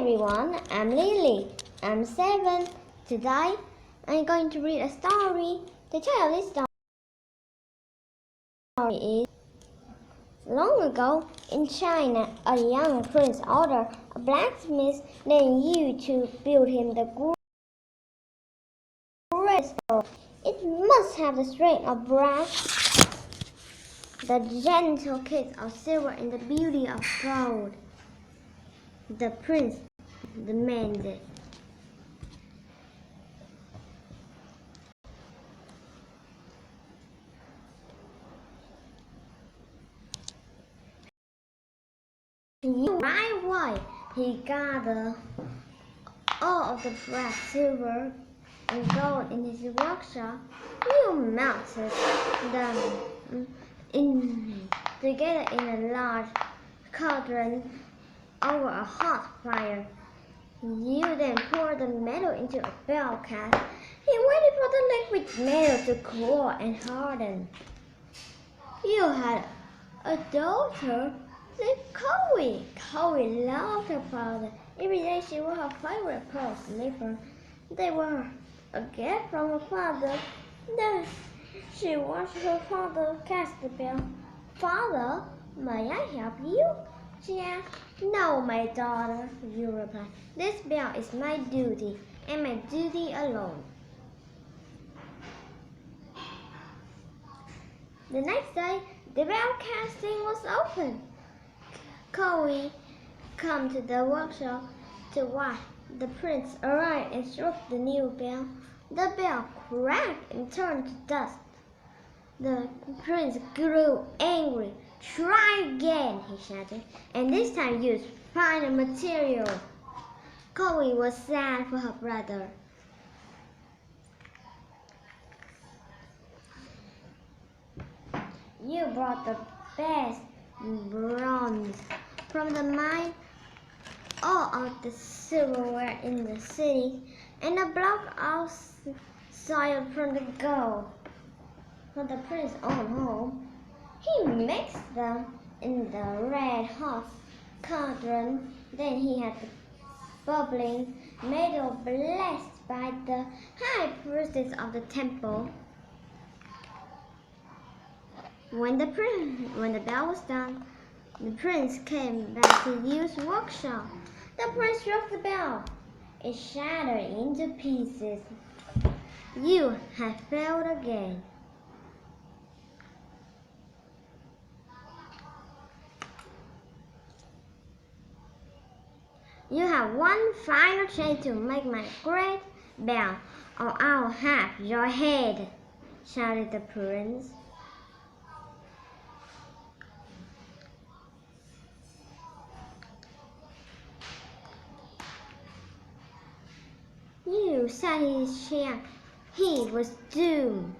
everyone, I'm Lily. I'm 7. Today, I'm going to read a story. The title of this story is Long ago in China, a young prince ordered a blacksmith named Yu to build him the greatest sword. It must have the strength of brass, the gentle kiss of silver, and the beauty of gold. The prince demanded. Right away, he gathered all of the brass, silver, and gold in his workshop. He melted them together in a large cauldron over a hot fire. You then poured the metal into a bell cask. He waited for the liquid metal to cool and harden. You had a daughter named Chloe. Chloe loved her father. Every day she wore her favorite pearl slipper. They were a gift from her father. Then she watched her father cast the bell. Father, may I help you? She asked. No, my daughter, you replied. This bell is my duty, and my duty alone. The next day, the bell casting was open. Chloe came to the workshop to watch the prince arrive and struck the new bell. The bell cracked and turned to dust. The prince grew angry. Try again, he shouted, and this time use finer material. Chloe was sad for her brother. You brought the best bronze from the mine, all of the silverware in the city, and a block of soil from the gold. From the prince's own home, he mixed them in the red hot cauldron. Then he had the bubbling metal blessed by the high priestess of the temple. When the bell was done, the prince came back to Yu's workshop. The prince struck the bell. It shattered into pieces. You have failed again. You have one final chance to make my great bell, or I'll have your head, shouted the prince. You sat in his chair. He was doomed.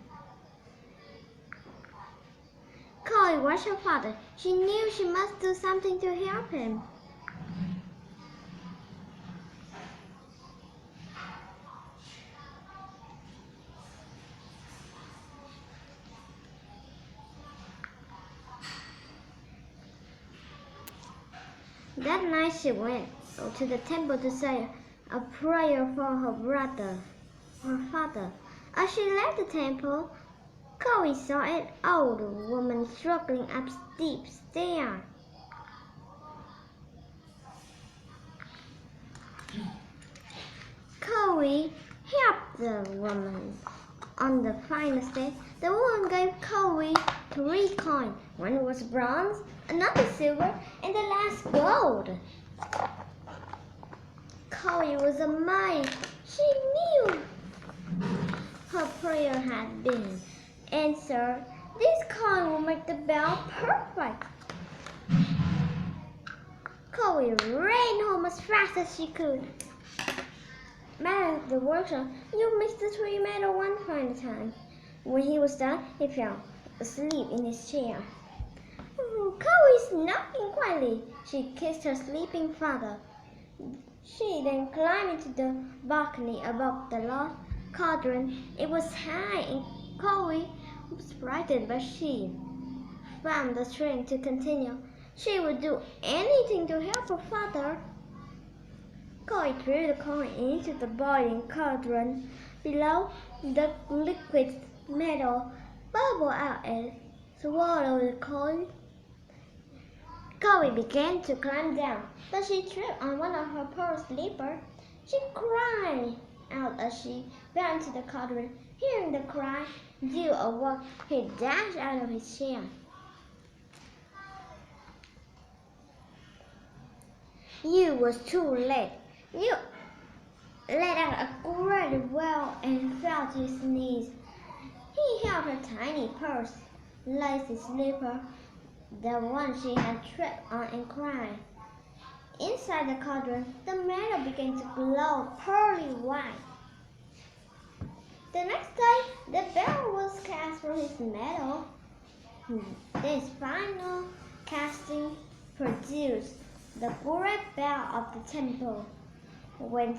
Chloe watched her father. She knew she must do something to help him. That night she went to the temple to say a prayer for her father. As she left the temple, Chloe saw an old woman struggling up steep stairs. Chloe helped the woman on the final step. The woman gave Chloe 3 coins. One was bronze, another silver, and the last gold. Chloe was amazed. She knew her prayer had been answered. This coin will make the bell perfect. Chloe ran home as fast as she could. Back at the workshop, you mixed the 3 metal one final time. When he was done, he fell asleep in his chair. Chloe snoring quietly. She kissed her sleeping father. She then climbed into the balcony above the large cauldron. It was high and Chloe was frightened, but she found the strength to continue. She would do anything to help her father. Chloe threw the coin into the boiling cauldron. Below, the liquid metal bubbled out and swallowed the coin. Chloe began to climb down, but she tripped on one of her pearl slippers. She cried out as she fell into the cauldron. Hearing the cry, Dew awoke. He dashed out of his chair. You was too late. You let out a great wail and fell to his knees. He held her tiny purse, lacy slipper, the one she had tripped on, and cried. Inside the cauldron, the metal began to glow pearly white. The next day, the bell was cast from his metal. This final casting produced the great bell of the temple. When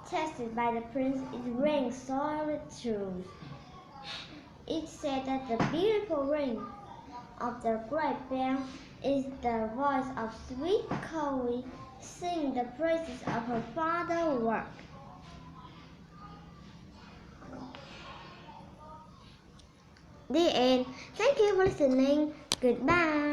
tested by the prince, it rang solid true. It said that the beautiful ring of the great bell is the voice of sweet Chloe singing the praises of her father's work. The end. Thank you for listening. Goodbye.